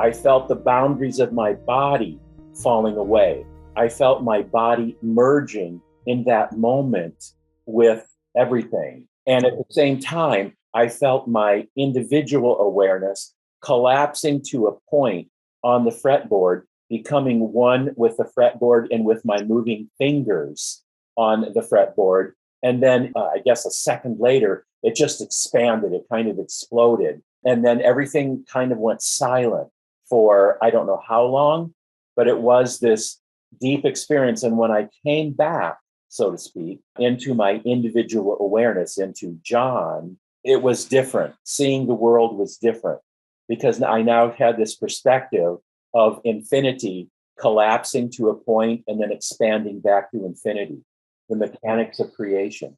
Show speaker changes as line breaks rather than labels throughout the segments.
I felt the boundaries of my body falling away. I felt my body merging in that moment with everything. And at the same time, I felt my individual awareness collapsing to a point on the fretboard, becoming one with the fretboard and with my moving fingers on the fretboard. And then I guess a second later, it just expanded. It kind of exploded. And then everything kind of went silent for I don't know how long, but it was this deep experience. And when I came back, so to speak, into my individual awareness, into John, it was different. Seeing the world was different because I now had this perspective of infinity collapsing to a point and then expanding back to infinity, the mechanics of creation.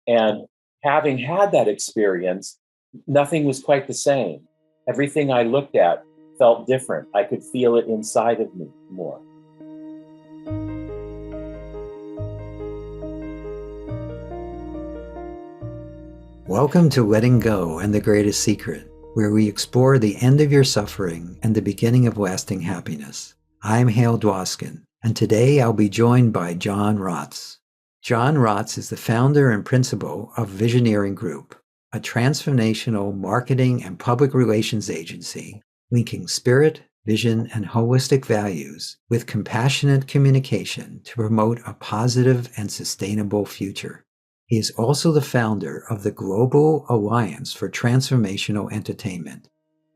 And having had that experience, nothing was quite the same. Everything I looked at felt different. I could feel it inside of me more.
Welcome to Letting Go and the Greatest Secret, where we explore the end of your suffering and the beginning of lasting happiness. I'm Hale Dwoskin, and today I'll be joined by John Raatz. John Raatz is the founder and principal of Visioneering Group, a transformational marketing and public relations agency linking spirit, vision, and holistic values with compassionate communication to promote a positive and sustainable future. He is also the founder of the Global Alliance for Transformational Entertainment.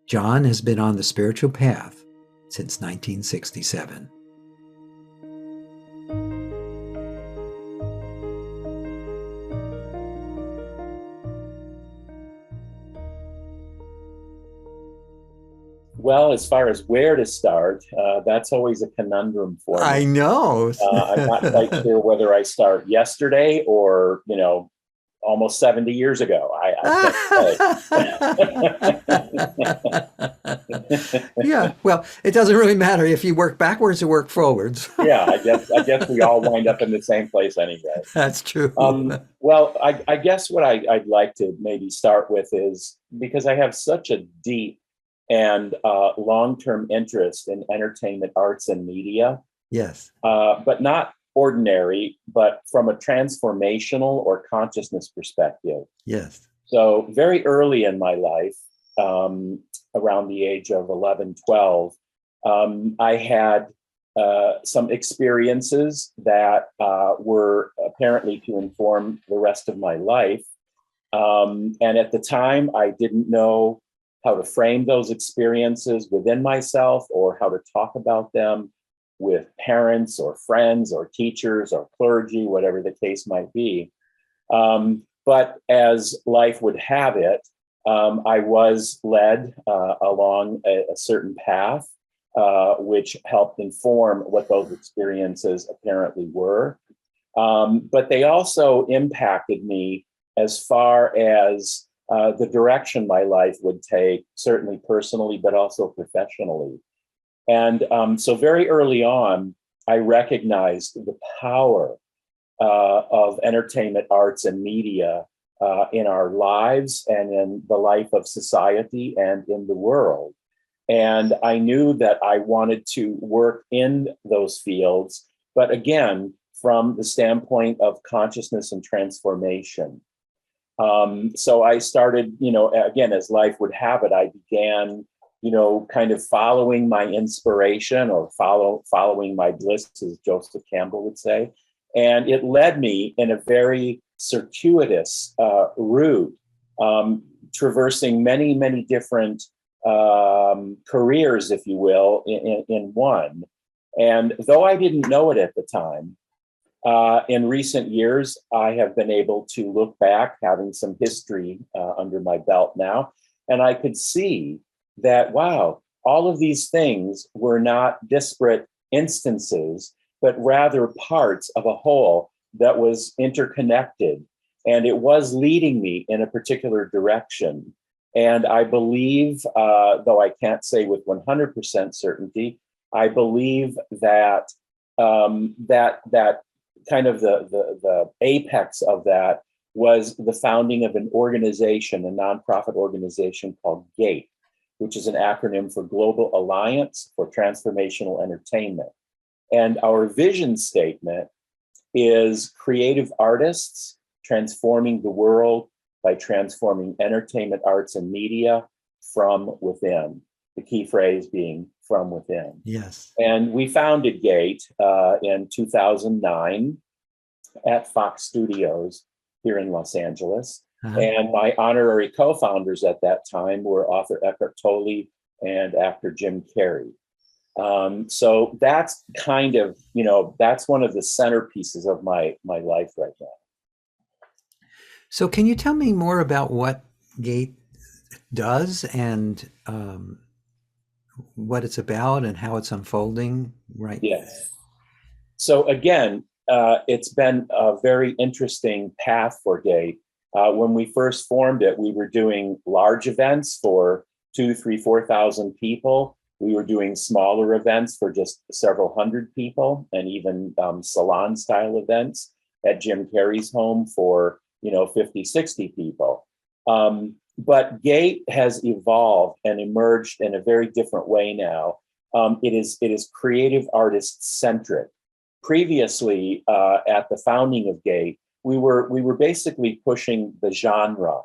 John has been on the spiritual path since 1967.
Well, as far as where to start, that's always a conundrum for me.
I know.
I'm not quite sure whether I start yesterday or, almost 70 years ago. I can't say.
Yeah, well, it doesn't really matter if you work backwards or work forwards.
Yeah, I guess we all wind up in the same place anyway.
That's true.
Well, I guess what I'd like to maybe start with is because I have such a deep and long-term interest in entertainment, arts, and media.
Yes.
But not ordinary, but from a transformational or consciousness perspective.
Yes.
So very early in my life, around the age of 11, 12, I had some experiences that were apparently to inform the rest of my life. And at the time, I didn't know how to frame those experiences within myself or how to talk about them with parents or friends or teachers or clergy, whatever the case might be. But as life would have it, I was led along a certain path, which helped inform what those experiences apparently were. But they also impacted me as far as the direction my life would take, certainly personally, but also professionally. And so very early on, I recognized the power of entertainment, arts, and media in our lives and in the life of society and in the world. And I knew that I wanted to work in those fields, but again, from the standpoint of consciousness and transformation. So I started, again, as life would have it, I began, kind of following my inspiration or following my bliss, as Joseph Campbell would say. And it led me in a very circuitous route, traversing many, many different careers, if you will, in one. And though I didn't know it at the time, in recent years, I have been able to look back, having some history under my belt now, and I could see that, wow, all of these things were not disparate instances, but rather parts of a whole that was interconnected. And it was leading me in a particular direction. And I believe, though I can't say with 100% certainty, I believe that that kind of the apex of that was the founding of an organization, a nonprofit organization called GATE, which is an acronym for Global Alliance for Transformational Entertainment. And our vision statement is creative artists transforming the world by transforming entertainment, arts, and media from within. The key phrase being from within.
Yes.
And we founded GATE in 2009 at Fox Studios here in Los Angeles.
Uh-huh.
And my honorary co-founders at that time were author Eckhart Tolle and actor Jim Carrey. So that's kind of, that's one of the centerpieces of my life right now.
So can you tell me more about what GATE does and what it's about and how it's unfolding right now?
Yes. So again, it's been a very interesting path for GATE. When we first formed it, we were doing large events for 2,000, 3,000, 4,000 people. We were doing smaller events for just several hundred people, and even salon style events at Jim Carrey's home for 50, 60 people. But GATE has evolved and emerged in a very different way now. It is creative artist centric. Previously, at the founding of GATE, we were basically pushing the genre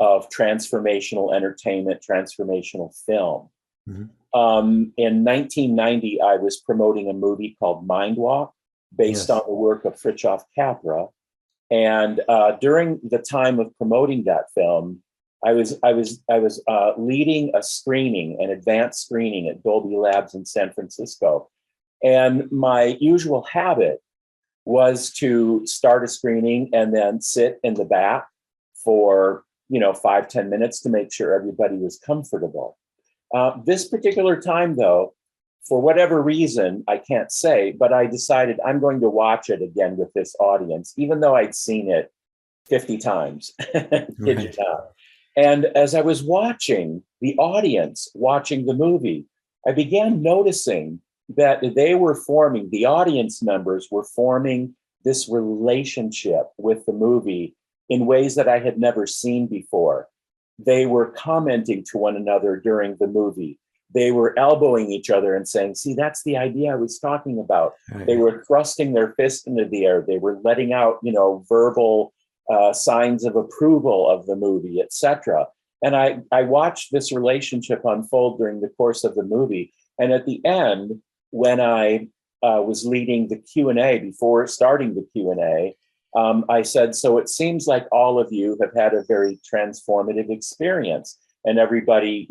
of transformational entertainment, transformational film. Mm-hmm. In 1990, I was promoting a movie called Mind Walk, based on the work of Fritjof Capra. And during the time of promoting that film, I was leading a screening, an advanced screening at Dolby Labs in San Francisco. And my usual habit was to start a screening and then sit in the back for 5-10 minutes to make sure everybody was comfortable. This particular time, though, for whatever reason, I can't say, but I decided I'm going to watch it again with this audience, even though I'd seen it 50 times. Right. And as I was watching the audience, watching the movie, I began noticing that the audience members were forming this relationship with the movie in ways that I had never seen before. They were commenting to one another during the movie. They were elbowing each other and saying, see, that's the idea I was talking about. Right. They were thrusting their fist into the air. They were letting out, verbal signs of approval of the movie, etc. And I watched this relationship unfold during the course of the movie. And at the end, when I was leading the Q&A, before starting the Q&A, I said, so it seems like all of you have had a very transformative experience. And everybody,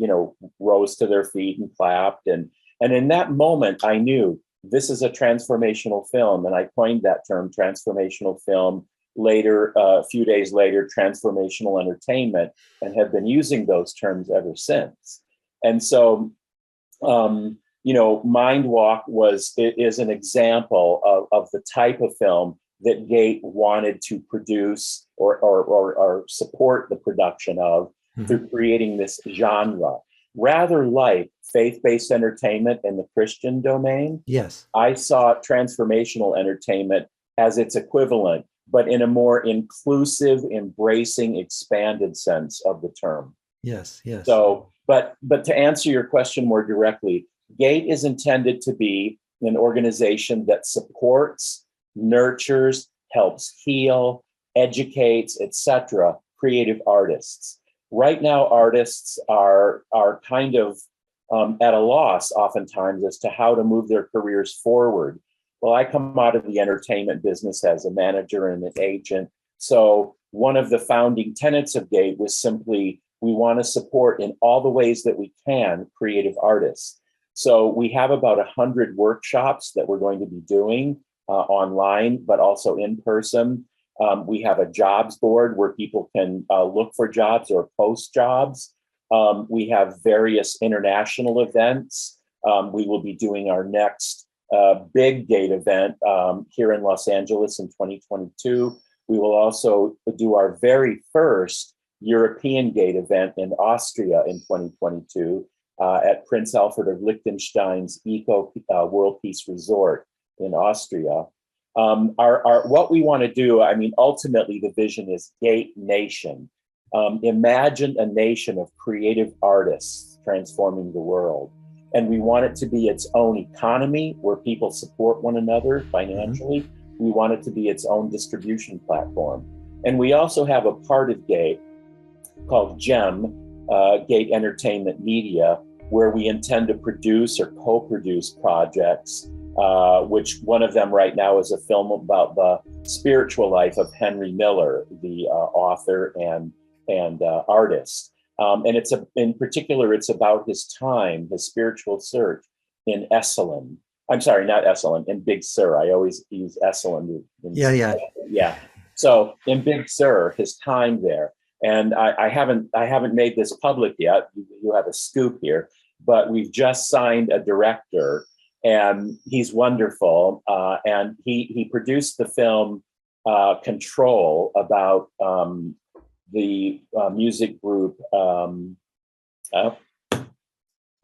rose to their feet and clapped. And in that moment, I knew this is a transformational film. And I coined that term, transformational film. Later, a few days later, transformational entertainment, and have been using those terms ever since. And so, Mind Walk is an example of the type of film that GATE wanted to produce or support the production of, mm-hmm. through creating this genre. Rather like faith-based entertainment in the Christian domain, yes, I saw transformational entertainment as its equivalent, but in a more inclusive, embracing, expanded sense of the term.
Yes, yes.
So, but to answer your question more directly, GATE is intended to be an organization that supports, nurtures, helps heal, educates, etc., creative artists. Right now, artists are kind of at a loss oftentimes as to how to move their careers forward. Well, I come out of the entertainment business as a manager and an agent. So one of the founding tenets of GATE was simply, we want to support in all the ways that we can creative artists. So we have about 100 workshops that we're going to be doing online, but also in person. We have a jobs board where people can look for jobs or post jobs. We have various international events. We will be doing our next big GATE event here in Los Angeles in 2022. We will also do our very first European GATE event in Austria in 2022 at Prince Alfred of Liechtenstein's Eco World Peace Resort in Austria. What we want to do, ultimately the vision is GATE Nation. Imagine a nation of creative artists transforming the world. And we want it to be its own economy where people support one another financially. Mm-hmm. We want it to be its own distribution platform. And we also have a part of GATE called GEM, GATE Entertainment Media, where we intend to produce or co-produce projects, which one of them right now is a film about the spiritual life of Henry Miller, the author and artist. And in particular, it's about his time, his spiritual search in Esalen. I'm sorry, not Esalen, in Big Sur. I always use Esalen. Yeah. So in Big Sur, his time there. And I haven't made this public yet. You have a scoop here, but we've just signed a director, and he's wonderful. And he produced the film Control about the music group.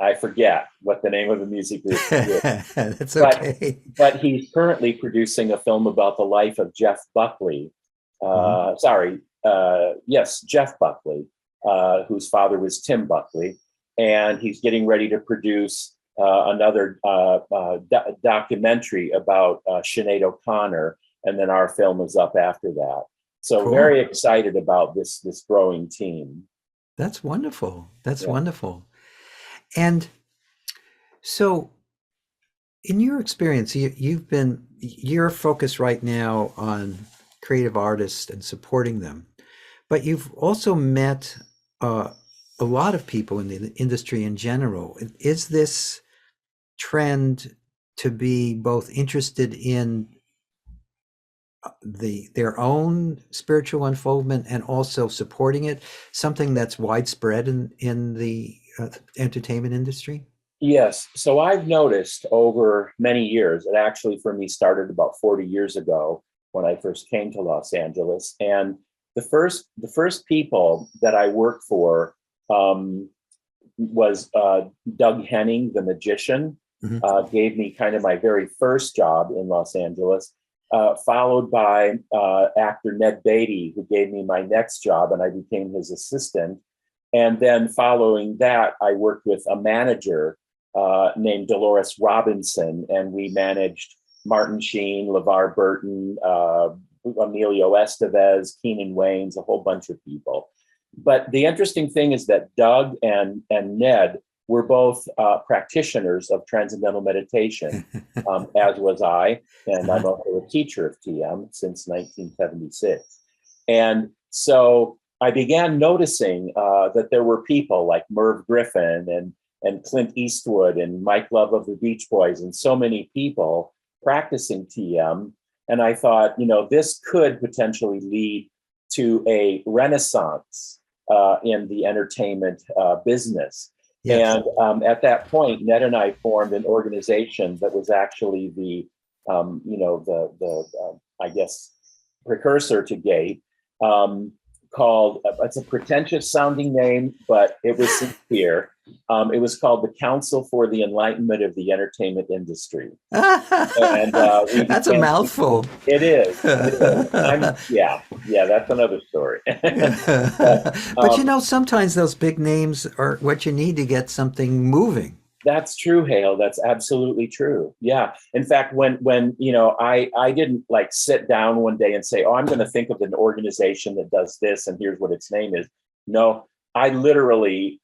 I forget what the name of the music group is.
That's okay.
But he's currently producing a film about the life of Jeff Buckley. Jeff Buckley, whose father was Tim Buckley. And he's getting ready to produce another documentary about Sinead O'Connor. And then our film is up after that. So cool. Very excited about this growing team.
That's wonderful. That's wonderful. And so in your experience, you're focused right now on creative artists and supporting them, but you've also met a lot of people in the industry in general. Is this trend to be both interested in their own spiritual unfoldment and also supporting it, something that's widespread in the entertainment industry?
Yes. So I've noticed over many years, it actually for me started about 40 years ago when I first came to Los Angeles. And the first people that I worked for was Doug Henning, the magician, gave me kind of my very first job in Los Angeles. Followed by actor Ned Beatty, who gave me my next job, and I became his assistant. And then following that, I worked with a manager named Dolores Robinson, and we managed Martin Sheen, LeVar Burton, Emilio Estevez, Keenan Waynes, a whole bunch of people. But the interesting thing is that Doug and Ned were both practitioners of transcendental meditation, as was I, and I'm also a teacher of TM since 1976. And so I began noticing that there were people like Merv Griffin and Clint Eastwood and Mike Love of the Beach Boys and so many people practicing TM. And I thought, this could potentially lead to a renaissance in the entertainment business. Yes. And at that point, Ned and I formed an organization that was actually the I guess, precursor to GATE, called, it's a pretentious sounding name, but it was sincere. It was called the Council for the Enlightenment of the Entertainment Industry. And
that's a mouthful.
It is. Yeah, that's another story.
But sometimes those big names are what you need to get something moving.
That's true, Hale. That's absolutely true. Yeah. In fact, when I didn't sit down one day and say, I'm going to think of an organization that does this and here's what its name is. No, I literally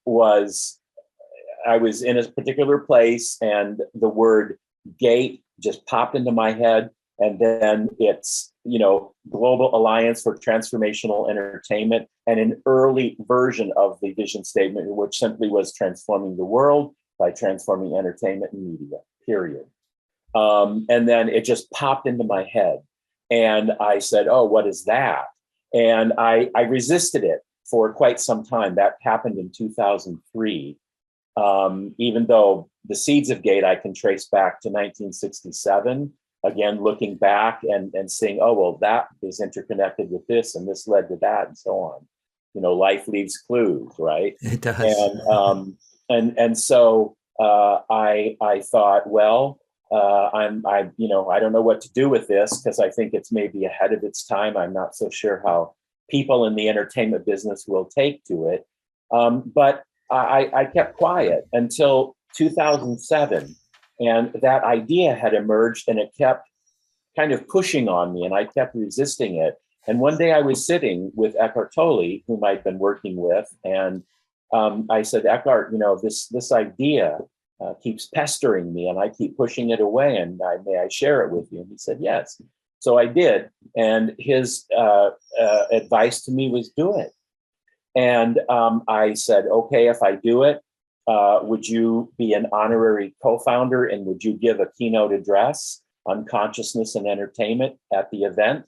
I was in a particular place and the word GATE just popped into my head. And then it's, Global Alliance for Transformational Entertainment, and an early version of the vision statement, which simply was transforming the world by transforming entertainment and media, period. And then it just popped into my head. And I said, oh, what is that? And I resisted it for quite some time. That happened in 2003. Even though the seeds of GATE I can trace back to 1967, again, looking back and seeing, oh, well, that is interconnected with this and this led to that and so on. Life leaves clues, right?
It does.
And so I thought, well, I don't know what to do with this because I think it's maybe ahead of its time. I'm not so sure how people in the entertainment business will take to it. But I kept quiet until 2007. And that idea had emerged and it kept kind of pushing on me and I kept resisting it. And one day I was sitting with Eckhart Tolle, whom I'd been working with, and I said, Eckhart, this idea keeps pestering me and I keep pushing it away, and may I share it with you? And he said, yes. So I did. And his advice to me was do it. And I said, okay, if I do it, would you be an honorary co-founder and would you give a keynote address on consciousness and entertainment at the event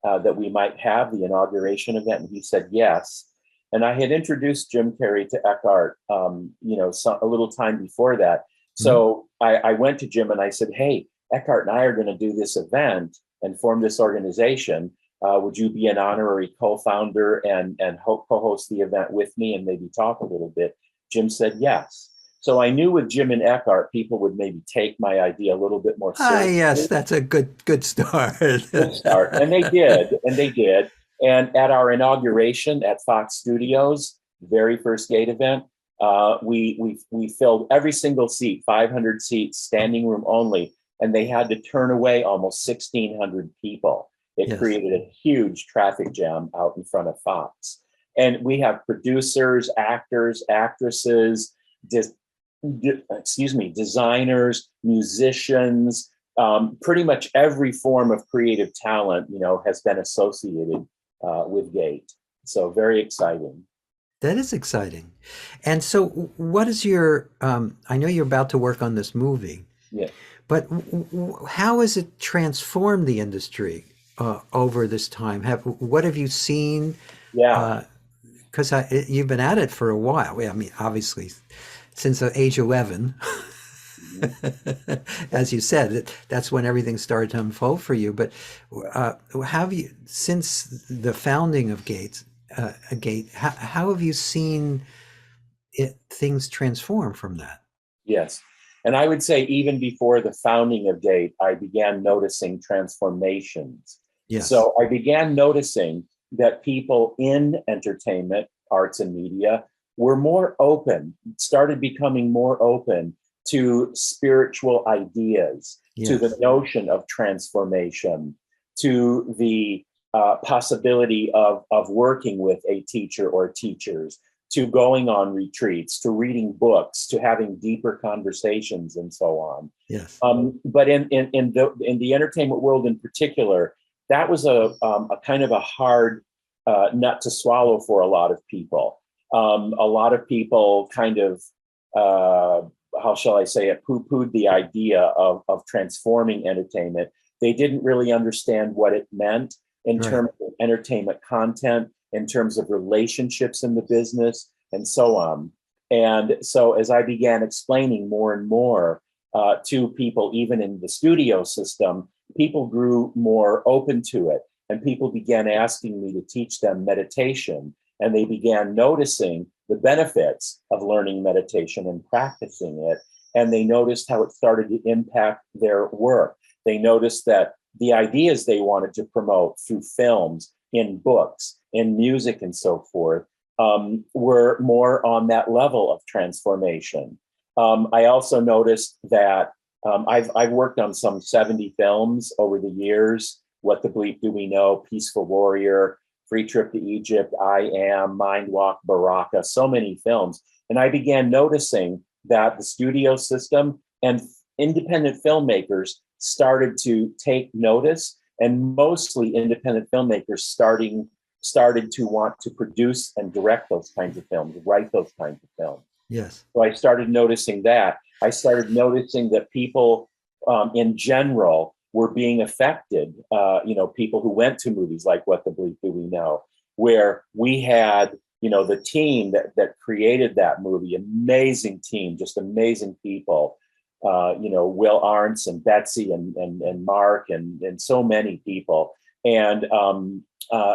that we might have, the inauguration event? And he said, yes. And I had introduced Jim Carrey to Eckhart, a little time before that. So I went to Jim and I said, hey, Eckhart and I are going to do this event and form this organization. Would you be an honorary co-founder and co-host the event with me and maybe talk a little bit? Jim said yes. So I knew with Jim and Eckhart, people would maybe take my idea a little bit more seriously.
Yes, that's a good start.
Good start. And they did. And at our inauguration at Fox Studios, very first Gate event, we filled every single seat, 500 seats, standing room only, and they had to turn away almost 1,600 people. It created a huge traffic jam out in front of Fox. And we have producers, actors, actresses, designers, musicians, pretty much every form of creative talent, has been associated with Gate. So very exciting.
That is exciting. And so what is your, I know you're about to work on this movie, but how has it transformed the industry over this time? What have you seen? Because you've been at it for a while. I mean, obviously, since age 11, as you said, that's when everything started to unfold for you. But have you, since the founding of Gate, how have you seen things transform from that?
Yes. And I would say even before the founding of Gate, I began noticing transformations.
Yes.
So I began noticing that people in entertainment, arts and media were more open, started becoming more open to spiritual ideas, to the notion of transformation, to the possibility of working with a teacher or teachers, to going on retreats, to reading books, to having deeper conversations, and so on.
Yes.
But in the entertainment world in particular, that was a kind of a hard nut to swallow for a lot of people. A lot of people kind of, how shall I say it, poo-pooed the idea of transforming entertainment. They didn't really understand what it meant in terms of entertainment content, in terms of relationships in the business, and so on. And so as I began explaining more and more to people, even in the studio system, people grew more open to it. And people began asking me to teach them meditation. And they began noticing the benefits of learning meditation and practicing it. And they noticed how it started to impact their work. They noticed that the ideas they wanted to promote through films, in books, in music, and so forth, were more on that level of transformation. I also noticed that I've worked on some 70 films over the years. What the Bleep Do We Know, Peaceful Warrior, Free Trip to Egypt, I Am, Mind Walk, Baraka, so many films. And I began noticing that the studio system and independent filmmakers started to take notice, and mostly independent filmmakers started to want to produce and direct those kinds of films, write those kinds of films.
Yes.
So I started noticing that. I started noticing that people in general were being affected. People who went to movies like What the Bleep Do We Know, where we had, the team that created that movie, amazing team, just amazing people. Will Arntz and Betsy and Mark and so many people. And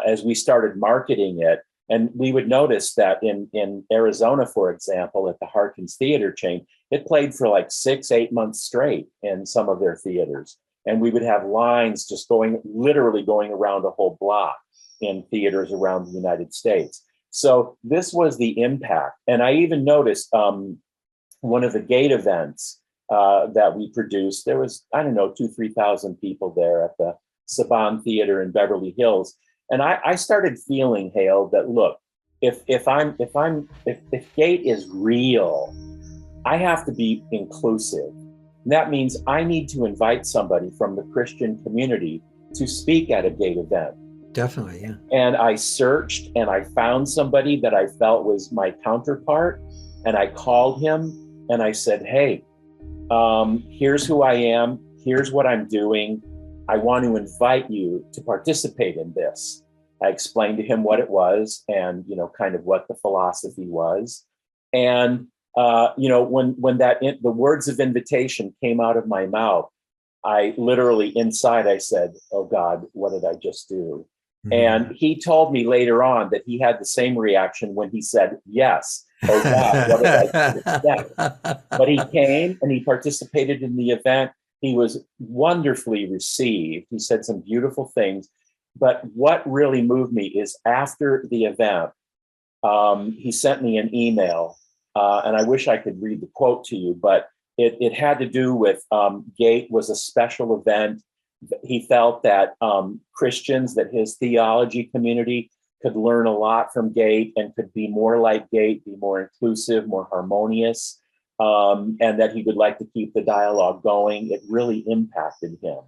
as we started marketing it, and we would notice that in Arizona, for example, at the Harkins Theater chain, it played for like 6-8 months straight in some of their theaters. And we would have lines just literally going around a whole block in theaters around the United States. So this was the impact. And I even noticed one of the gate events that we produced, there was, I don't know, 3,000 people there at the Saban Theater in Beverly Hills. And I started feeling, Hale, that look, if gate is real, I have to be inclusive. And that means I need to invite somebody from the Christian community to speak at a gate event.
Definitely, yeah.
And I searched and I found somebody that I felt was my counterpart. And I called him and I said, hey, here's who I am. Here's what I'm doing. I want to invite you to participate in this. I explained to him what it was and, kind of what the philosophy was. And, when the words of invitation came out of my mouth, I literally inside, I said, oh God, what did I just do? Mm-hmm. And he told me later on that he had the same reaction when he said, yes. Oh God, what did I do? Yeah. But he came and he participated in the event. He was wonderfully received. He said some beautiful things. But what really moved me is after the event, he sent me an email, and I wish I could read the quote to you, but it had to do with Gate was a special event. He felt that Christians, that his theology community could learn a lot from Gate and could be more like Gate, be more inclusive, more harmonious, and that he would like to keep the dialogue going. It really impacted him.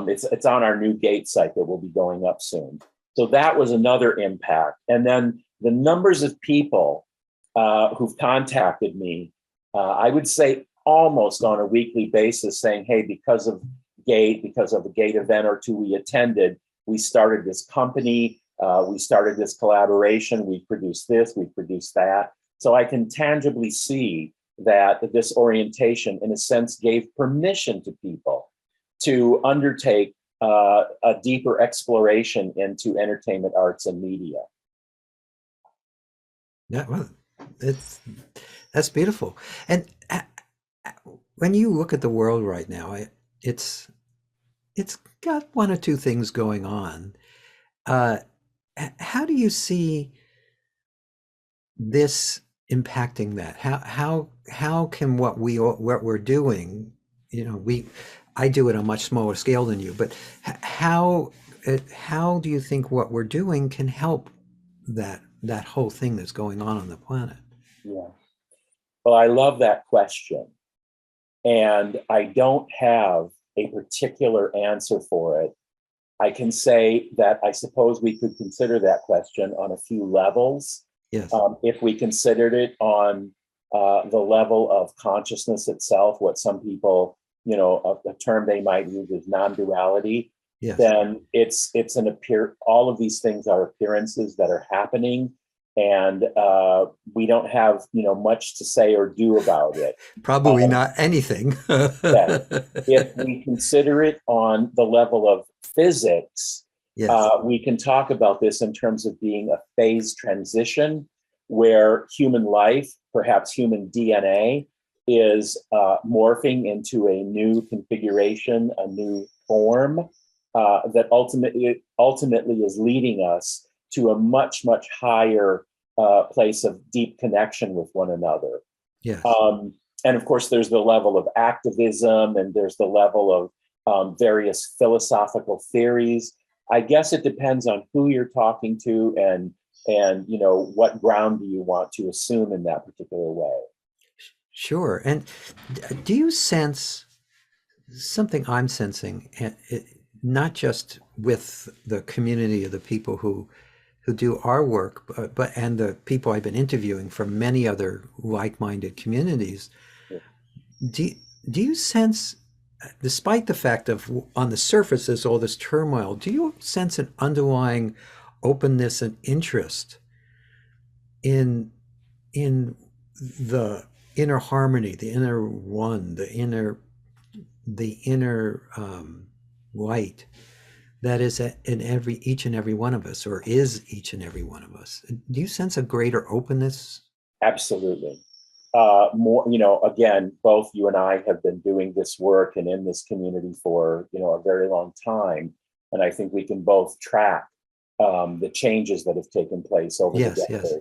It's on our new Gate site that will be going up soon. So that was another impact. And then the numbers of people who've contacted me, I would say almost on a weekly basis saying, hey, because of Gate, because of a Gate event or two we attended, we started this company, we started this collaboration, we produced this, we produced that. So I can tangibly see that this orientation, in a sense, gave permission to people to undertake a deeper exploration into entertainment, arts, and media.
Yeah, well, that's beautiful. And when you look at the world right now, it's got one or two things going on. How do you see this impacting that? How can what we're doing, I do it on a much smaller scale than you, but how do you think what we're doing can help that whole thing that's going on the planet?
Yeah. Well, I love that question. And I don't have a particular answer for it. I can say that I suppose we could consider that question on a few levels.
Yes.
If we considered it on the level of consciousness itself, what some people, a term they might use is non-duality, yes, then it's all of these things are appearances that are happening, and we don't have much to say or do about it.
Probably not anything.
Yes. If we consider it on the level of physics, yes, we can talk about this in terms of being a phase transition where human life, perhaps human DNA, is morphing into a new configuration, a new form that ultimately is leading us to a much, much higher place of deep connection with one another.
Yes.
And of course, there's the level of activism, and there's the level of various philosophical theories. I guess it depends on who you're talking to and what ground do you want to assume in that particular way.
Sure. And do you sense something I'm sensing, not just with the community of the people who do our work, but and the people I've been interviewing from many other like-minded communities? Yeah. Do you sense, despite the fact of on the surface there's all this turmoil, do you sense an underlying openness and interest in the inner harmony, the inner one, the inner light that is in each and every one of us, or is each and every one of us? Do you sense a greater openness?
Absolutely. more, again, both you and I have been doing this work and in this community for, a very long time. And I think we can both track the changes that have taken place over the
Yes,
decade.
yes.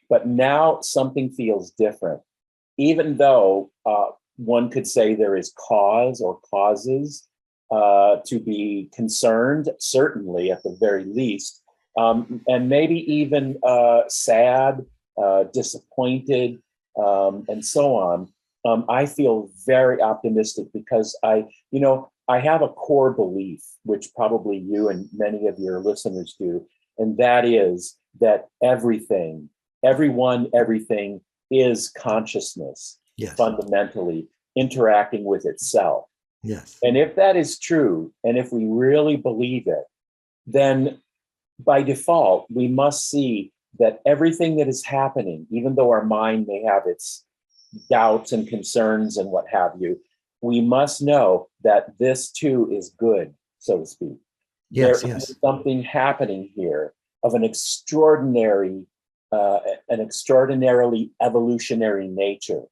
But now something feels different, even though one could say there is cause or causes to be concerned, certainly at the very least, and maybe even sad, disappointed, and so on. I feel very optimistic because I have a core belief, which probably you and many of your listeners do, and that is that everyone, everything is consciousness,
Yes.
fundamentally interacting with itself.
Yes.
And if that is true, and if we really believe it, then by default, we must see that everything that is happening, even though our mind may have its doubts and concerns and what have you, we must know that this too is good, so to speak.
Yes,
There
yes.
is something happening here of an extraordinarily evolutionary nature,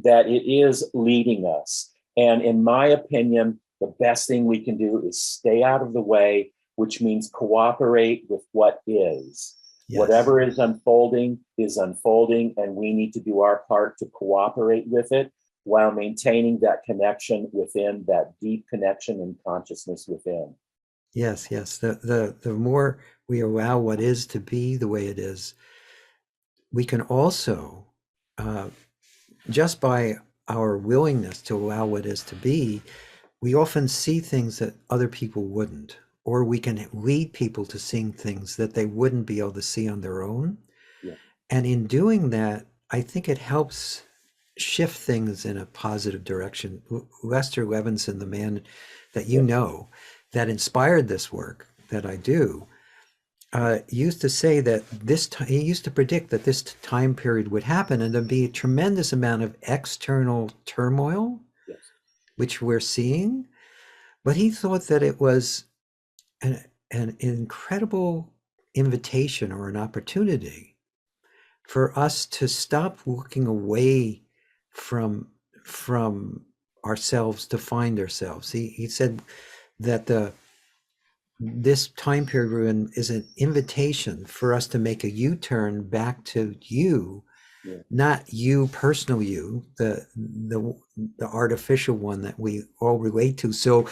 that it is leading us. And in my opinion, the best thing we can do is stay out of the way, which means cooperate with what is.
Yes.
Whatever is unfolding, and we need to do our part to cooperate with it while maintaining that connection within, that deep connection and consciousness within.
Yes, yes. The more we allow what is to be the way it is, we can also, just by our willingness to allow what is to be, we often see things that other people wouldn't, or we can lead people to seeing things that they wouldn't be able to see on their own.
Yeah.
And in doing that, I think it helps shift things in a positive direction. Lester Levinson, the man that you know that inspired this work that I do, used to say that he used to predict that this time period would happen and there'd be a tremendous amount of external turmoil,
Yes.
which we're seeing. But he thought that it was an incredible invitation or an opportunity for us to stop looking away from ourselves to find ourselves. He said that this time period is an invitation for us to make a U-turn back to you, not you, personal you, the artificial one that we all relate to so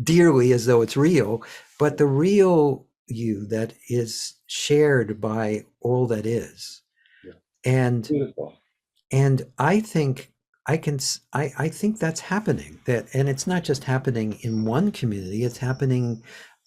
dearly as though it's real, but the real you that is shared by all that is. And
Beautiful.
and I think I think that's happening, and it's not just happening in one community, it's happening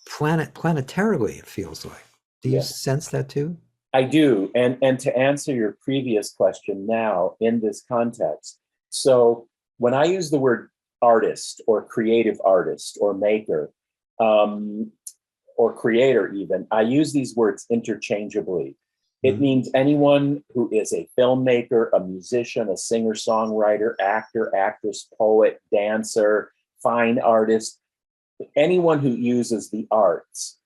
planetarily, it feels like. Do you sense that too?
I do. And to answer your previous question now in this context, so when I use the word artist or creative artist or maker, or creator even, I use these words interchangeably. It means anyone who is a filmmaker, a musician, a singer-songwriter, actor, actress, poet, dancer, fine artist, anyone who uses the arts.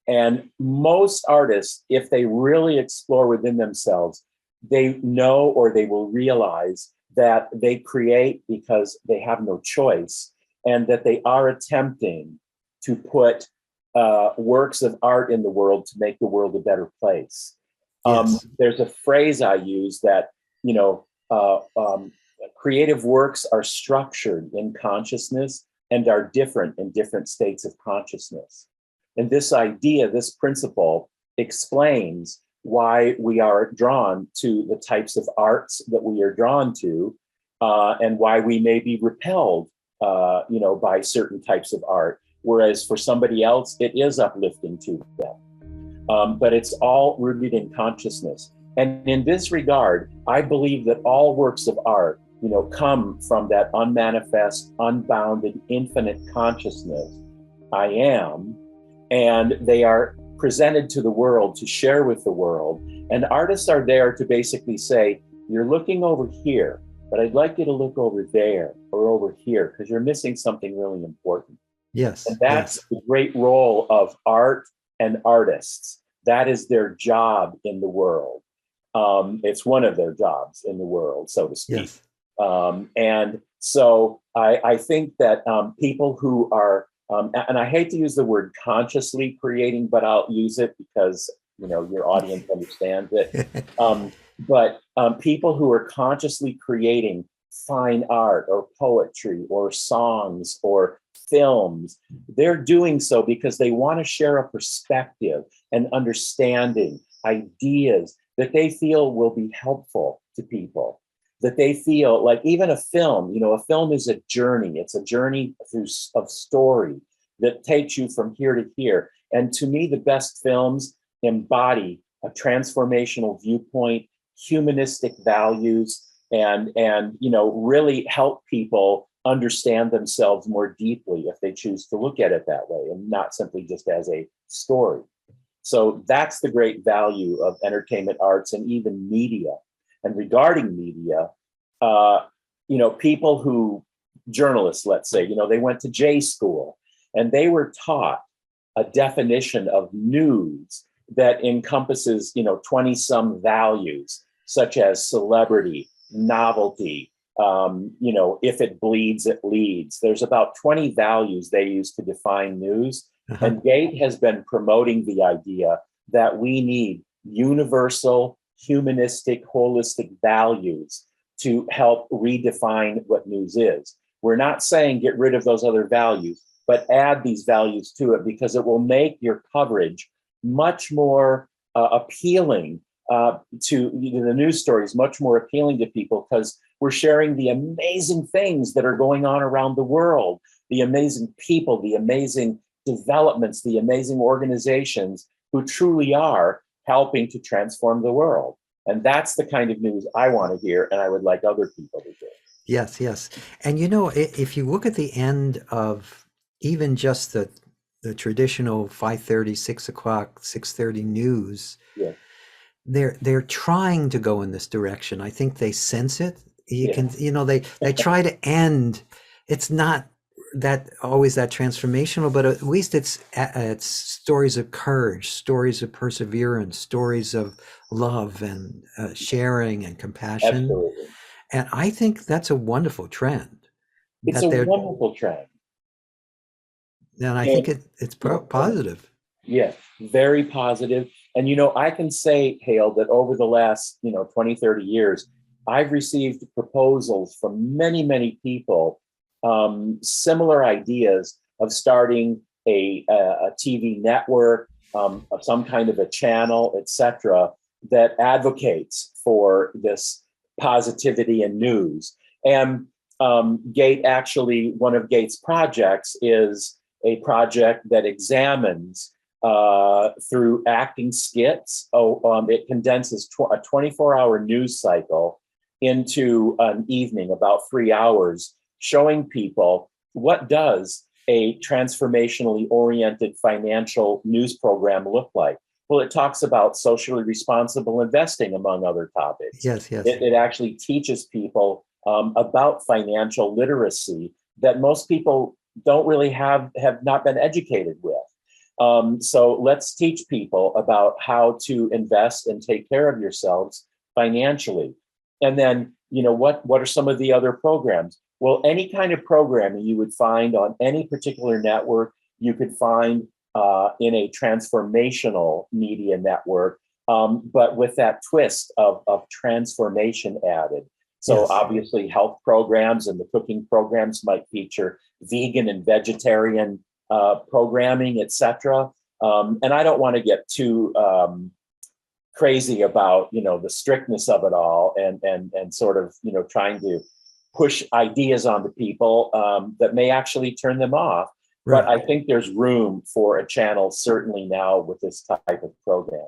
And most artists, if they really explore within themselves, they know or they will realize that they create because they have no choice, and that they are attempting to put works of art in the world to make the world a better place. There's a phrase I use that, creative works are structured in consciousness and are different in different states of consciousness. And this idea, this principle explains why we are drawn to the types of arts that we are drawn to, and why we may be repelled, by certain types of art, whereas for somebody else, it is uplifting to them. But it's all rooted in consciousness. And in this regard, I believe that all works of art, come from that unmanifest, unbounded, infinite consciousness, I am, and they are presented to the world to share with the world. And artists are there to basically say, you're looking over here, but I'd like you to look over there or over here, because you're missing something really important.
Yes.
And that's the great role of art and artists. That is their job in the world. It's one of their jobs in the world, so to speak.
Yes.
And so I think that people who are, and I hate to use the word consciously creating, but I'll use it because your audience understands it. But people who are consciously creating fine art or poetry or songs or films, they're doing so because they want to share a perspective and understanding, ideas that they feel will be helpful to people, that they feel like even a film, a film is a journey. It's a journey of story that takes you from here to here. And to me, the best films embody a transformational viewpoint, humanistic values, and really help people understand themselves more deeply if they choose to look at it that way and not simply just as a story. So that's the great value of entertainment arts and even media. And regarding media, people journalists, let's say, they went to J school and they were taught a definition of news that encompasses, 20 some values, such as celebrity, novelty, if it bleeds, it leads. There's about 20 values they use to define news. Uh-huh. And Gate has been promoting the idea that we need universal, humanistic, holistic values to help redefine what news is. We're not saying get rid of those other values, but add these values to it because it will make your coverage much more appealing to the news stories, much more appealing to people because we're sharing the amazing things that are going on around the world, the amazing people, the amazing developments, the amazing organizations who truly are helping to transform the world. And that's the kind of news I want to hear, and I would like other people to hear.
Yes, yes. And if you look at the end of even just the traditional 5:30, 6 o'clock, 6:30 news,
yeah.
they're trying to go in this direction. I think they sense it. You
Yeah.
can, they try to end. It's not that always that transformational, but at least it's stories of courage, stories of perseverance, stories of love and sharing and compassion.
Absolutely.
And I think that's a wonderful trend.
It's a wonderful trend.
And I think it's positive.
Yeah, very positive. And, I can say, Hale, that over the last, 20, 30 years, I've received proposals from many, many people, similar ideas of starting a TV network, of some kind of a channel, etc., that advocates for this positivity in news. And Gate, actually, one of Gate's projects is a project that examines through acting skits. It condenses a 24-hour news cycle into an evening, about 3 hours, showing people what does a transformationally oriented financial news program look like. Well, it talks about socially responsible investing, among other topics.
Yes.
It actually teaches people about financial literacy that most people don't really have not been educated with. So let's teach people about how to invest and take care of yourselves financially. And then, what are some of the other programs? Well, any kind of programming you would find on any particular network, you could find in a transformational media network, but with that twist of transformation added. So yes. Obviously health programs and the cooking programs might feature vegan and vegetarian programming, etc. And I don't want to get too crazy about, the strictness of it all and sort of, trying to push ideas onto people that may actually turn them off. Right. But I think there's room for a channel, certainly now, with this type of program.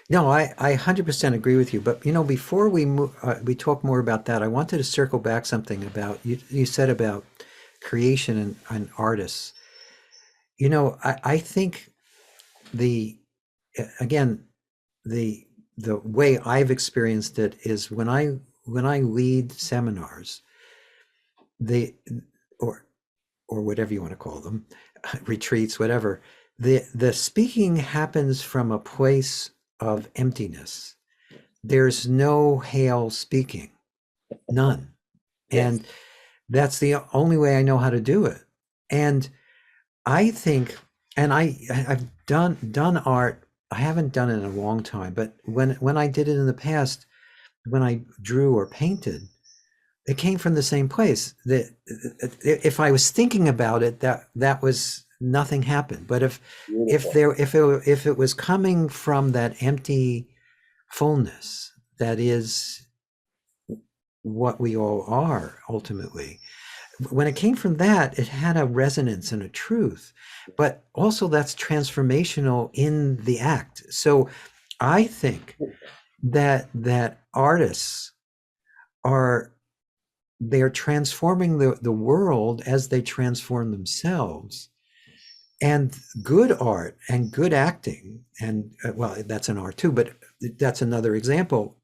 No, I 100% agree with you. But, before we talk more about that, I wanted to circle back something about, you said about creation and artists. I think the way I've experienced it is when I lead seminars, or whatever you want to call them, retreats, whatever, the speaking happens from a place of emptiness. there's no Hale speaking, none.
Yes.
And that's the only way I know how to do it. And I think, and I've done art. I haven't done it in a long time, but when I did it in the past, when I drew or painted, it came from the same place. That if I was thinking about it, that was nothing happened. But
Beautiful.
if it was coming from that empty fullness, that is what we all are ultimately. When it came from that, it had a resonance and a truth, but also that's transformational in the act. So I think that artists are, they're transforming the world as they transform themselves. And good art and good acting, and well, that's an art too, but that's another example.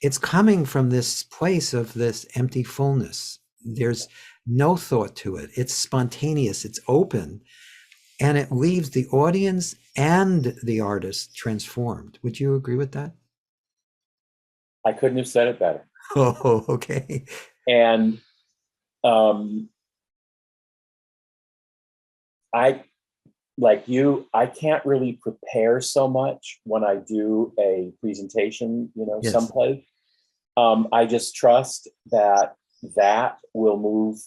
It's coming from this place of this empty fullness. There's no thought to it. It's spontaneous, it's open, and it leaves the audience and the artist transformed. Would you agree with that?
I couldn't have said it better.
Oh, okay.
And I, like you, I can't really prepare so much when I do a presentation,
Yes.
someplace. I just trust that will move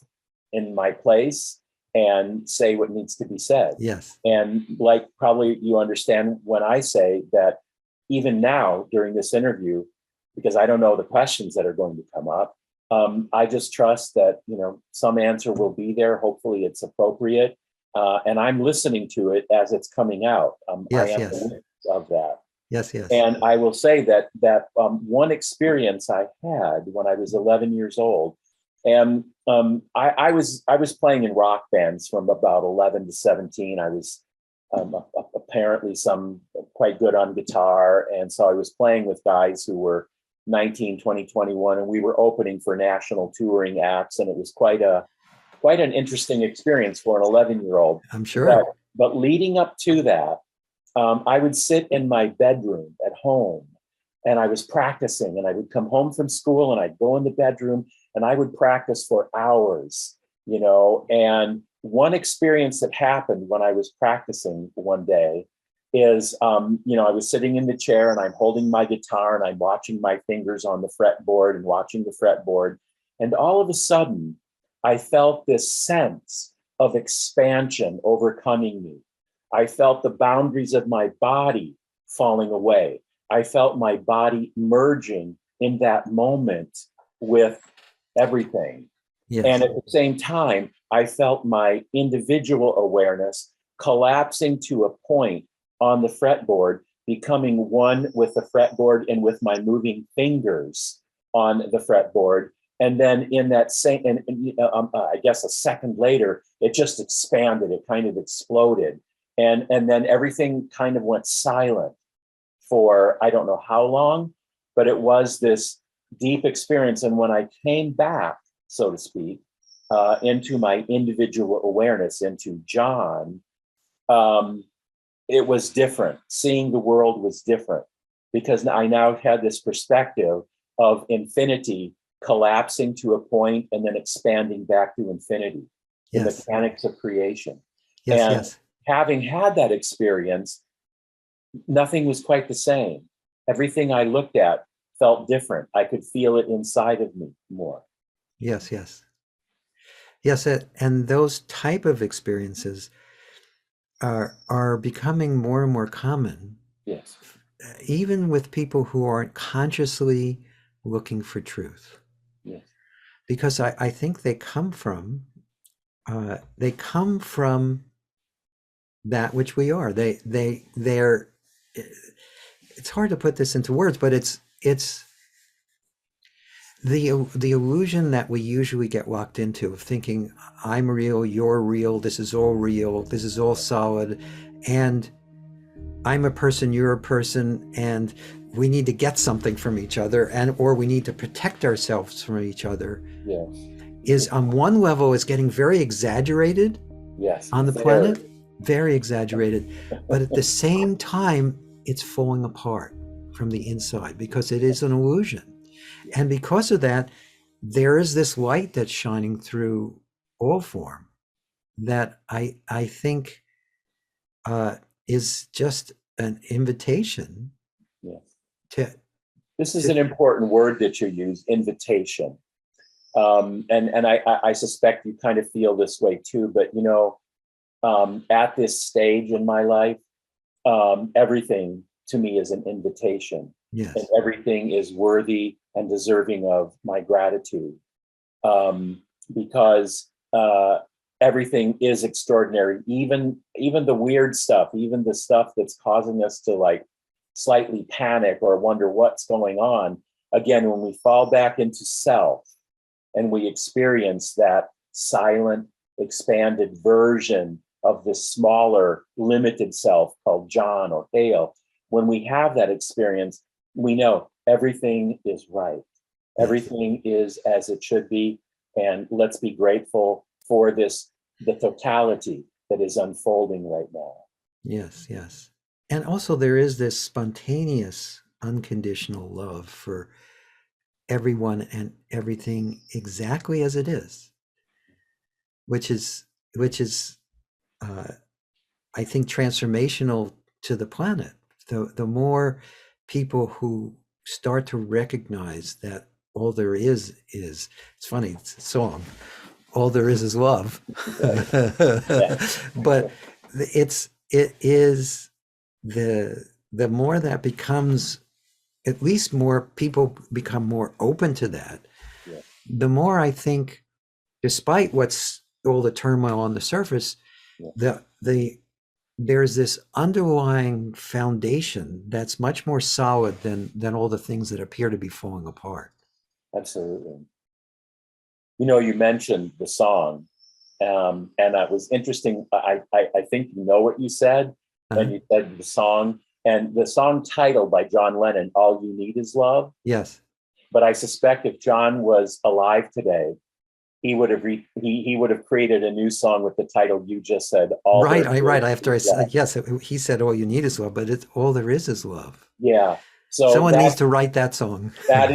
in my place and say what needs to be said.
Yes.
And like probably you understand when I say that even now during this interview, because I don't know the questions that are going to come up, I just trust that, some answer will be there. Hopefully it's appropriate. And I'm listening to it as it's coming out. I
Yes.
am
Yes.
the witness of that.
Yes. Yes.
And I will say that one experience I had when I was 11 years old, and I was playing in rock bands from about 11 to 17. I was apparently some quite good on guitar, and so I was playing with guys who were 19, 20, 21, and we were opening for national touring acts, and it was quite an interesting experience for an 11-year-old.
I'm sure.
But leading up to that, I would sit in my bedroom at home and I was practicing, and I would come home from school and I'd go in the bedroom and I would practice for hours, and one experience that happened when I was practicing one day is, I was sitting in the chair and I'm holding my guitar and I'm watching my fingers on the fretboard and watching the fretboard. And all of a sudden I felt this sense of expansion overcoming me. I felt the boundaries of my body falling away. I felt my body merging in that moment with everything.
Yes.
And at the same time, I felt my individual awareness collapsing to a point on the fretboard, becoming one with the fretboard and with my moving fingers on the fretboard. And then in that same, I guess a second later, it just expanded. It kind of exploded. And then everything kind of went silent for, I don't know how long, but it was this deep experience. And when I came back, so to speak, into my individual awareness, into John, it was different. Seeing the world was different because I now had this perspective of infinity collapsing to a point and then expanding back to infinity, the mechanics of creation.
Yes.
And
Yes.
having had that experience, nothing was quite the same. Everything I looked at felt different. I could feel it inside of me more.
Yes. Yes. Yes. And those type of experiences are becoming more and more common,
Yes.
even with people who aren't consciously looking for truth.
Yes.
Because I think they come from that which we are. They're. It's hard to put this into words, but it's the illusion that we usually get locked into of thinking I'm real, you're real, this is all solid, and I'm a person, you're a person, and we need to get something from each other, or we need to protect ourselves from each other.
Yes.
Is on one level is getting very exaggerated.
Yes.
On the planet, very exaggerated, but at the same time it's falling apart from the inside, because it is an illusion. And because of that, there is this light that's shining through all form that I think is just an invitation
Yes.
to.
This is an important word that you use, invitation. And I suspect you kind of feel this way too, but at this stage in my life, everything to me is an invitation.
Yes.
And everything is worthy and deserving of my gratitude, because everything is extraordinary, even the weird stuff, even the stuff that's causing us to like slightly panic or wonder what's going on. Again, when we fall back into self and we experience that silent, expanded version of the smaller, limited self called John or Hale, when we have that experience, we know everything is right. Everything is as it should be. And let's be grateful for the totality that is unfolding right now.
Yes, yes. And also there is this spontaneous, unconditional love for everyone and everything exactly as it is, which is I think transformational to the planet. The more people who start to recognize that all there is it's funny, it's a song, all there is love.
Yeah.
But it is the more that becomes, at least more people become more open to that,
Yeah.
the more I think, despite what's all the turmoil on the surface,
Yeah.
there's this underlying foundation that's much more solid than all the things that appear to be falling apart.
Absolutely. You mentioned the song, and that was interesting. I think you know what you said, and you said the song, and the song title by John Lennon, "All You Need Is Love."
Yes.
But I suspect if John was alive today, he would have he would have created a new song with the title you just said.
Right. After I said, yes, he said, "All you need is love," but it's all there is love.
Yeah. So
someone needs to write that song.
that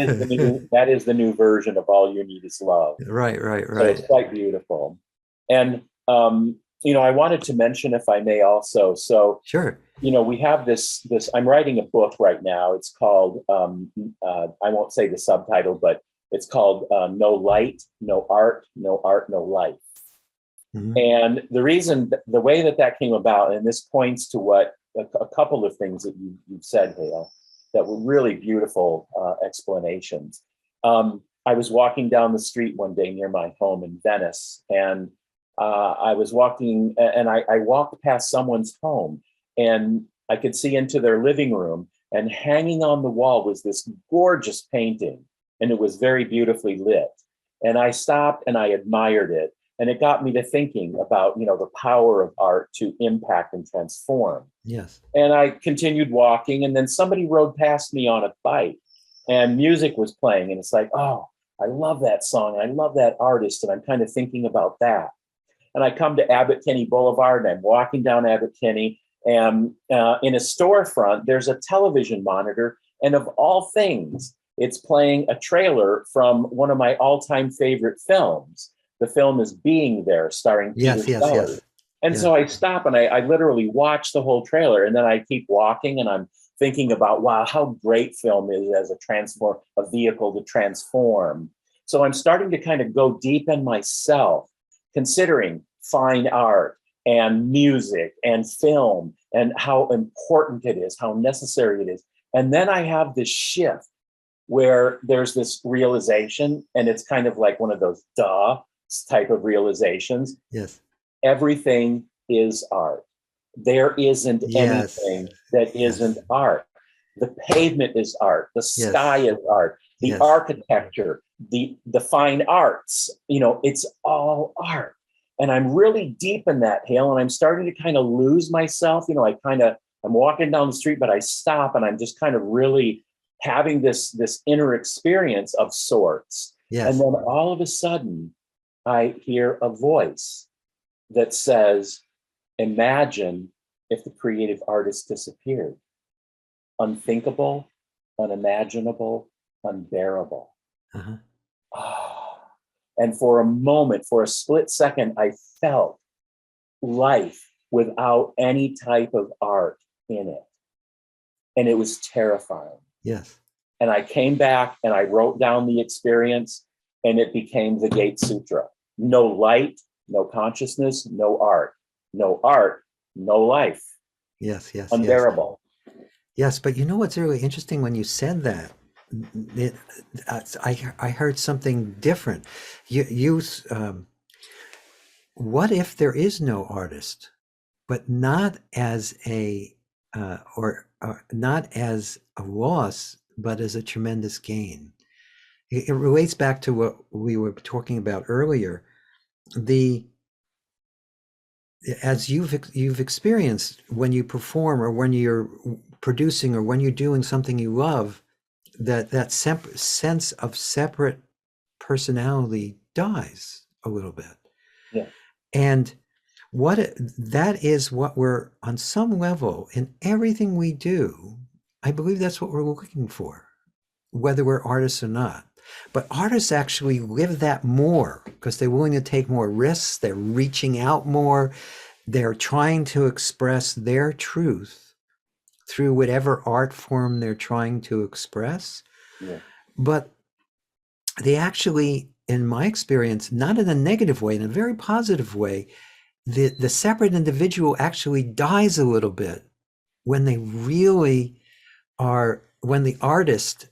is the new version of "All You Need Is Love."
Right.
So it's quite beautiful. And I wanted to mention, if I may, also. So
sure.
We have this. I'm writing a book right now. It's called. I won't say the subtitle, but it's called "No Light, No Art, No Art, No Life." Mm-hmm. And the reason, the way that came about, and this points to what a couple of things that you've said, Hale, that were really beautiful explanations. I was walking down the street one day near my home in Venice, and I was walking, and I walked past someone's home, and I could see into their living room, and hanging on the wall was this gorgeous painting, and it was very beautifully lit. And I stopped and I admired it, and it got me to thinking about, the power of art to impact and transform.
Yes.
And I continued walking, and then somebody rode past me on a bike, and music was playing, and it's like, oh, I love that song, I love that artist, and I'm kind of thinking about that. And I come to Abbot Kinney Boulevard, and I'm walking down Abbot Kinney, and in a storefront, there's a television monitor, and of all things, it's playing a trailer from one of my all-time favorite films. The film is Being There, starring Peter Sellers.
Yes.
And so I stop and I literally watch the whole trailer, and then I keep walking, and I'm thinking about, wow, how great film is as a vehicle to transform. So I'm starting to kind of go deep in myself, considering fine art and music and film and how important it is, how necessary it is. And then I have this shift where there's this realization, and it's kind of like one of those duh type of realizations.
Yes.
Everything is art. There isn't anything that isn't art. The pavement is art. The sky is art. The architecture, the fine arts, it's all art. And I'm really deep in that, Hale, and I'm starting to kind of lose myself. I'm walking down the street, but I stop, and I'm just kind of really having this inner experience of sorts.
Yes.
And then all of a sudden, I hear a voice that says, imagine if the creative artist disappeared. Unthinkable, unimaginable, unbearable.
Uh-huh.
Ah. And for a moment, for a split second, I felt life without any type of art in it. And it was terrifying.
Yes.
And I came back and I wrote down the experience, and it became the Gate Sutra. No light, no consciousness, no art. No art, no life.
Yes, yes, yes.
Unbearable.
Yes, but you know what's really interesting when you said that? It, I heard something different. What if there is no artist, but not as or not as a loss, but as a tremendous gain? It relates back to what we were talking about earlier. As you've experienced, when you perform or when you're producing or when you're doing something you love, that sense of separate personality dies a little bit.
Yeah.
And that is what we're, on some level, in everything we do, I believe that's what we're looking for, whether we're artists or not. But artists actually live that more because they're willing to take more risks. They're reaching out more. They're trying to express their truth through whatever art form they're trying to express.
Yeah.
But they actually, in my experience, not in a negative way, in a very positive way, the separate individual actually dies a little bit when they really are, when the artist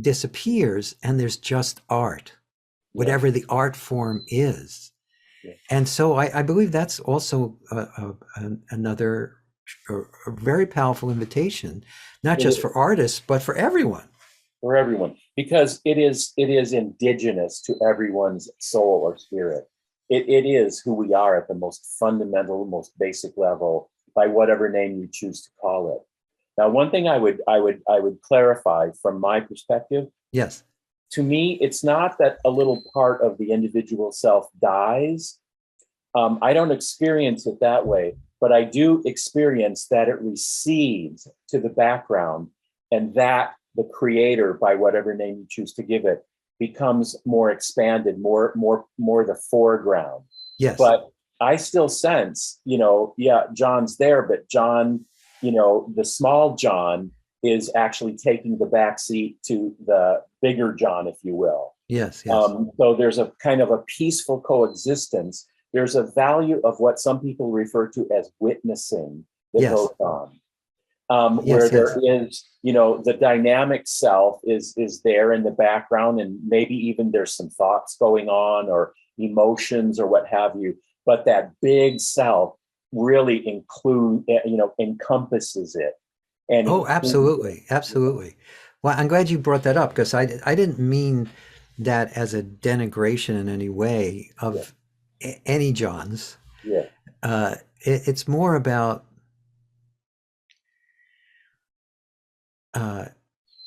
disappears and there's just art, whatever the art form is.
Yeah.
And so I believe that's also another a very powerful invitation, not just for artists, but for everyone.
For everyone, because it is indigenous to everyone's soul or spirit. It is who we are at the most fundamental, most basic level, by whatever name you choose to call it. Now, one thing I would clarify from my perspective.
Yes.
To me, it's not that a little part of the individual self dies. I don't experience it that way, but I do experience that it recedes to the background, and that the creator, by whatever name you choose to give it, becomes more expanded, more the foreground.
Yes.
But I still sense, John's there, but John, the small John is actually taking the backseat to the bigger John, if you will.
Yes. Yes.
So there's a kind of a peaceful coexistence. There's a value of what some people refer to as witnessing that goes on. Where there is, the dynamic self is there in the background, and maybe even there's some thoughts going on or emotions or what have you. But that big self really encompasses it. And
absolutely, absolutely. Well, I'm glad you brought that up, because I didn't mean that as a denigration in any way of any Johns.
Yeah.
It's more about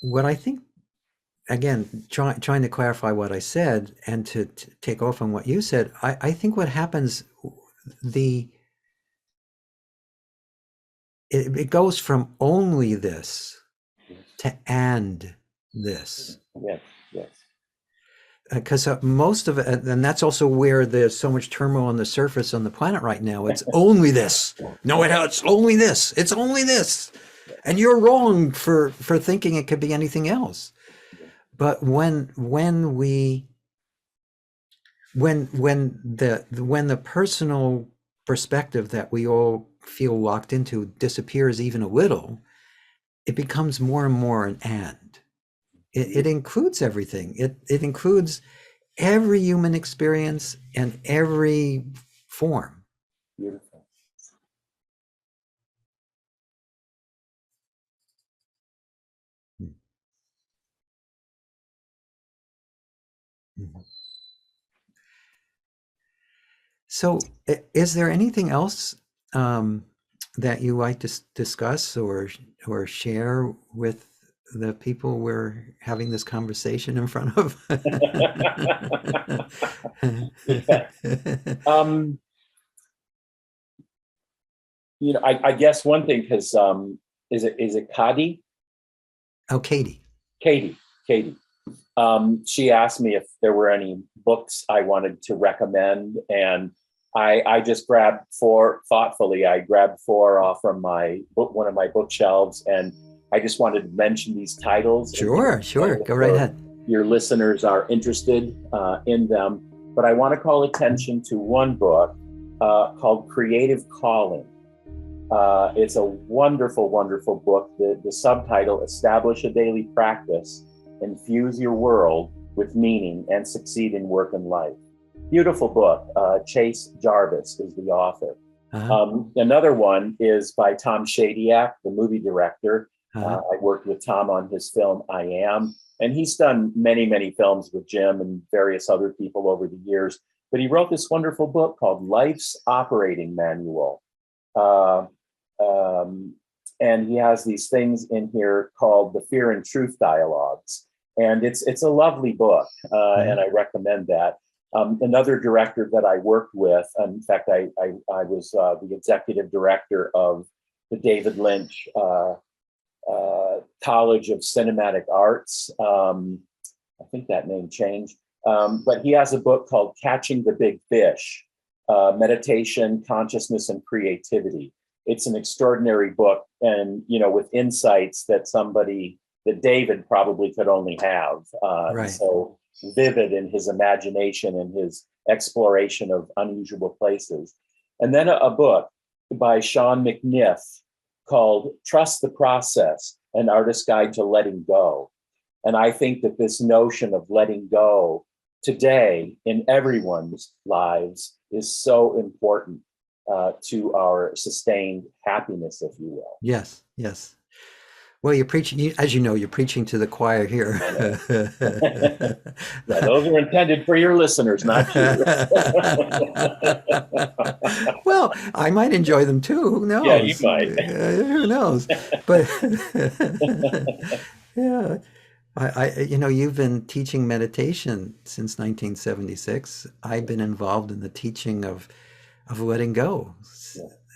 what I think, again, trying to clarify what I said and to take off on what you said. I think what happens, it goes from only this to and this.
Yes, yes.
Because most of it, and that's also where there's so much turmoil on the surface on the planet right now. It's only this. No, it's only this. It's only this. And you're wrong for thinking it could be anything else. But when the personal perspective that we all feel locked into disappears even a little, it becomes more and more an and. It includes everything. It includes every human experience and every form.
Beautiful.
Mm-hmm. So, is there anything else that you like to discuss or share with the people we're having this conversation in front of?
I guess one thing, because is it Kadi?
Oh, Katie.
Katie. She asked me if there were any books I wanted to recommend, and I just grabbed four thoughtfully. I grabbed four off from one of my bookshelves, and I just wanted to mention these titles.
Sure. Go right ahead.
Your listeners are interested in them, but I want to call attention to one book called Creative Calling. It's a wonderful, wonderful book. The subtitle, Establish a Daily Practice, Infuse Your World with Meaning and Succeed in Work and Life. Beautiful book. Chase Jarvis is the author. Another one is by Tom Shadyac, the movie director. I worked with Tom on his film, I Am, and he's done many, many films with Jim and various other people over the years. But he wrote this wonderful book called Life's Operating Manual. And he has these things in here called the Fear and Truth Dialogues. And it's a lovely book, and I recommend that. Another director that I worked with, in fact, I was the executive director of the David Lynch College of Cinematic Arts. I think that name changed. But he has a book called Catching the Big Fish, Meditation, Consciousness, and Creativity. It's an extraordinary book, and with insights that David probably could only have.
Right.
So vivid in his imagination and his exploration of unusual places. And then a book by Sean McNiff called Trust the Process, An Artist's Guide to Letting Go. And I think that this notion of letting go today in everyone's lives is so important to our sustained happiness, if you will.
Yes. Well, you're preaching, as you know, you're preaching to the choir here.
Yeah, those are intended for your listeners, not you.
Well, I might enjoy them too. Who knows?
Yeah, you might.
Who knows? But yeah, you've been teaching meditation since 1976. I've been involved in the teaching of letting go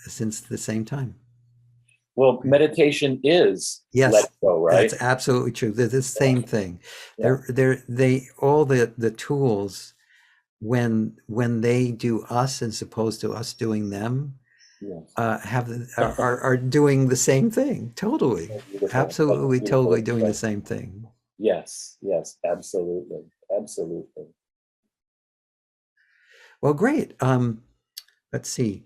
since the same time.
Well, meditation is let go, right?
That's absolutely true. They're the same thing.
Yeah.
They all the tools when they do us as opposed to us doing them, are doing the same thing. Totally, absolutely, totally doing the same thing.
Yes, absolutely.
Well, great. Let's see.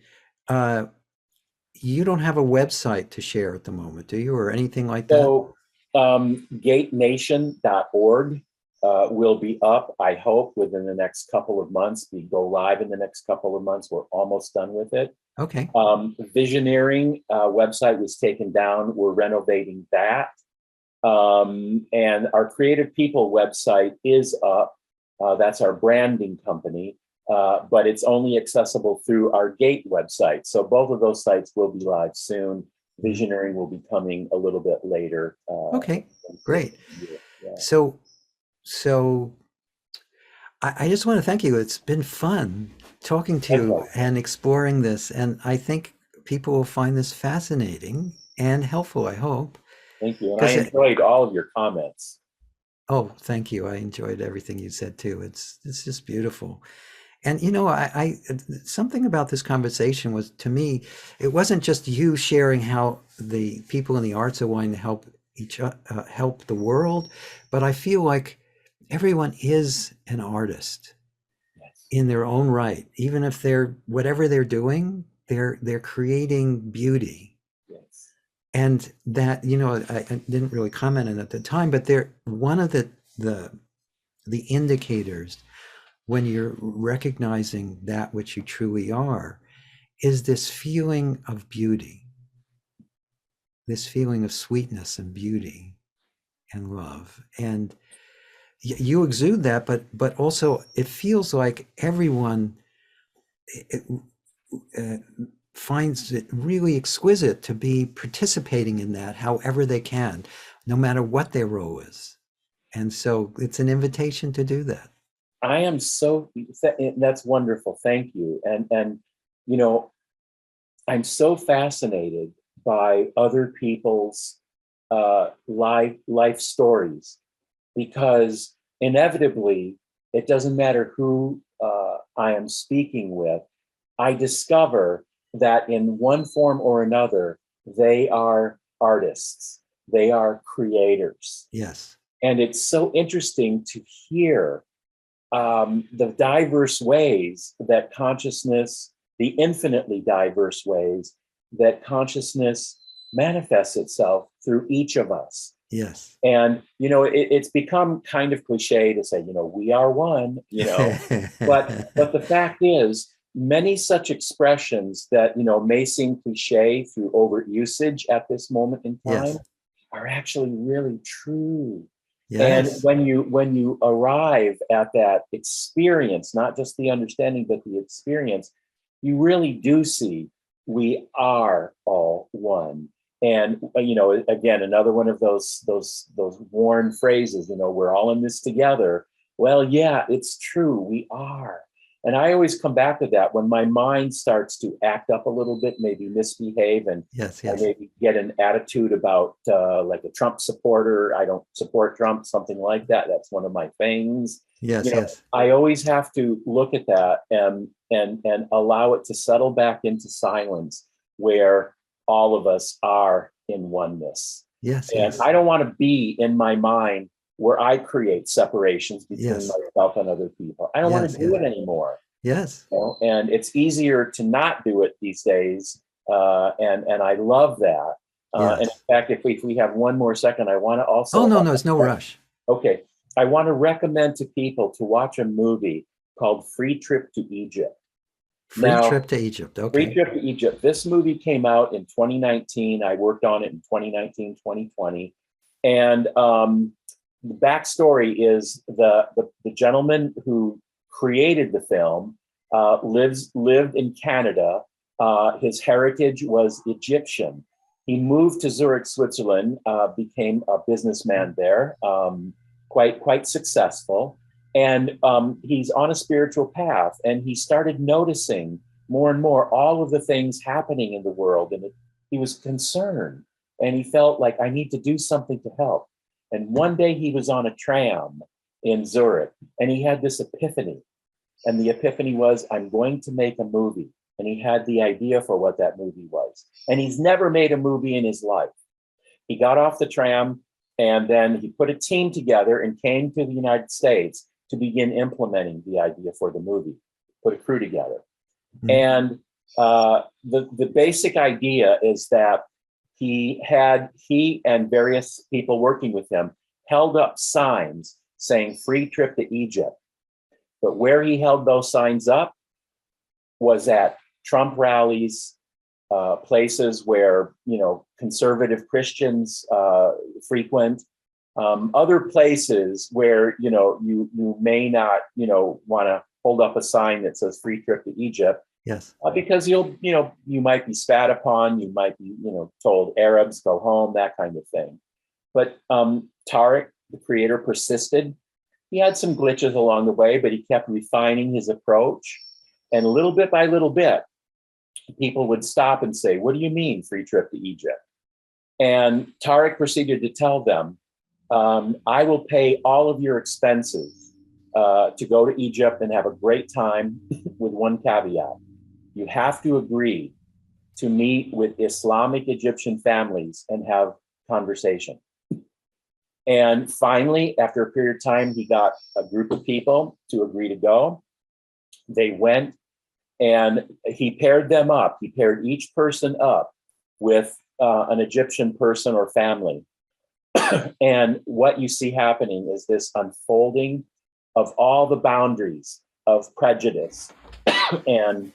You don't have a website to share at the moment, do you, or anything like that?
So, gatenation.org will be up, I hope, within the next couple of months. We go live in the next couple of months. We're almost done with it.
Okay.
Visioneering website was taken down. We're renovating that. And our Creative People website is up. That's our branding company. But it's only accessible through our Gate website. So both of those sites will be live soon. Visioneering will be coming a little bit later.
Okay, great.
Yeah.
So I just want to thank you. It's been fun talking to you and exploring this. And I think people will find this fascinating and helpful, I hope.
Thank you. And I enjoyed all of your comments.
Oh, thank you. I enjoyed everything you said too. It's just beautiful. And I something about this conversation was, to me, it wasn't just you sharing how the people in the arts are wanting to help help the world, but I feel like everyone is an artist in their own right. Even if whatever they're doing, they're creating beauty.
Yes.
And that, I didn't really comment on it at the time, but they're one of the indicators when you're recognizing that which you truly are, is this feeling of beauty, this feeling of sweetness and beauty and love. And you exude that, but also it feels like everyone finds it really exquisite to be participating in that however they can, no matter what their role is. And so it's an invitation to do that.
I am that's wonderful. Thank you. And I'm so fascinated by other people's life stories. because inevitably, it doesn't matter who I am speaking with, I discover that in one form or another, they are artists, they are creators.
Yes.
And it's so interesting to hear the diverse ways that consciousness, the infinitely diverse ways that consciousness manifests itself through each of us.
Yes.
And, it's become kind of cliche to say, we are one, but the fact is, many such expressions that, may seem cliche through overusage at this moment in time
Yes.
are actually really true. And
Yes.
when you arrive at that experience, not just the understanding, but the experience, you really do see we are all one. And again, another one of those worn phrases, we're all in this together. Well, yeah, it's true, we are. And I always come back to that when my mind starts to act up a little bit, maybe misbehave, and
Yes.
I
Yes.
maybe get an attitude about like a Trump supporter. I don't support Trump, something like that. That's one of my things.
Yes. Yes.
I always have to look at that and allow it to settle back into silence, where all of us are in oneness.
Yes.
And
Yes.
I don't want to be in my mind where I create separations between
Yes.
myself and other people. I don't want
Yes.
to do it anymore.
Yes.
And it's easier to not do it these days. And I love that. And in
Yes.
fact, if we have one more second, I want to also.
Oh, no, it's no rush.
Okay. I want to recommend to people to watch a movie called Free Trip to Egypt.
Free trip to Egypt. Okay.
Free Trip to Egypt. This movie came out in 2019. I worked on it in 2019, 2020. And the backstory is the gentleman who created the film lived in Canada. His heritage was Egyptian. He moved to Zurich, Switzerland, became a businessman there, quite successful. And he's on a spiritual path, and he started noticing more and more all of the things happening in the world. And he was concerned, and he felt like, I need to do something to help. And one day he was on a tram in Zurich, and he had this epiphany. And the epiphany was, I'm going to make a movie. And he had the idea for what that movie was. And he's never made a movie in his life. He got off the tram, and then he put a team together and came to the United States to begin implementing the idea for the movie, put a crew together. Mm-hmm. And the basic idea is that he and various people working with him held up signs saying free trip to Egypt. But where he held those signs up was at Trump rallies, places where, conservative Christians frequent, other places where, you may not, want to hold up a sign that says free trip to Egypt.
Yes.
Because you might be spat upon, you might be, told Arabs go home, that kind of thing. But Tariq, the creator, persisted. He had some glitches along the way, but he kept refining his approach. And little bit by little bit, people would stop and say, what do you mean free trip to Egypt? And Tariq proceeded to tell them, I will pay all of your expenses to go to Egypt and have a great time with one caveat. You have to agree to meet with Islamic Egyptian families and have conversation. And finally, after a period of time, he got a group of people to agree to go. They went, and he paired them up. He paired each person up with an Egyptian person or family. And what you see happening is this unfolding of all the boundaries of prejudice and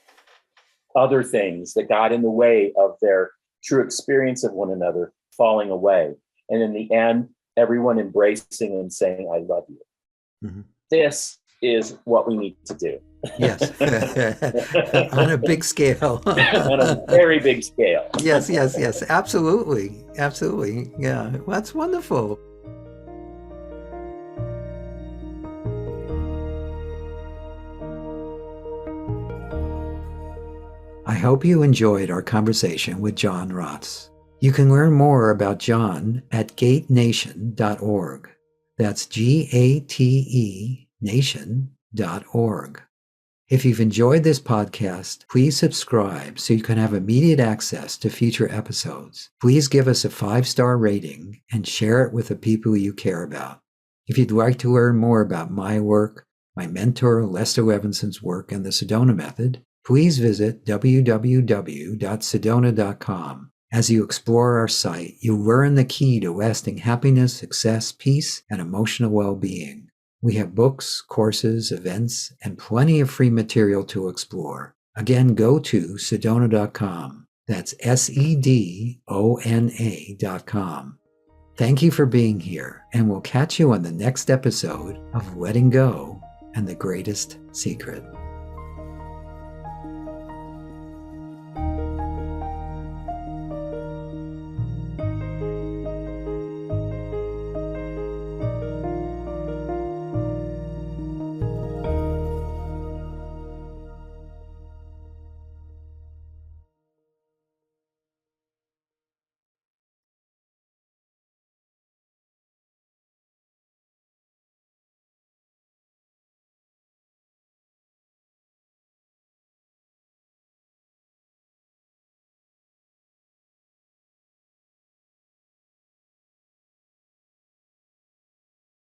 other things that got in the way of their true experience of one another falling away. And in the end, everyone embracing and saying, I love you. Mm-hmm. This is what we need to do.
Yes. On a big scale.
On a very big scale.
Yes. Absolutely. Yeah. Well, that's wonderful. I hope you enjoyed our conversation with John Raatz. You can learn more about John at gatenation.org. That's GATE nation.org. If you've enjoyed this podcast, please subscribe so you can have immediate access to future episodes. Please give us a 5-star rating and share it with the people you care about. If you'd like to learn more about my work, my mentor Lester Levinson's work, and the Sedona method, please visit www.sedona.com. As you explore our site, you'll learn the key to lasting happiness, success, peace, and emotional well-being. We have books, courses, events, and plenty of free material to explore. Again, go to sedona.com. That's SEDONA.com. Thank you for being here, and we'll catch you on the next episode of Letting Go and the Greatest Secret.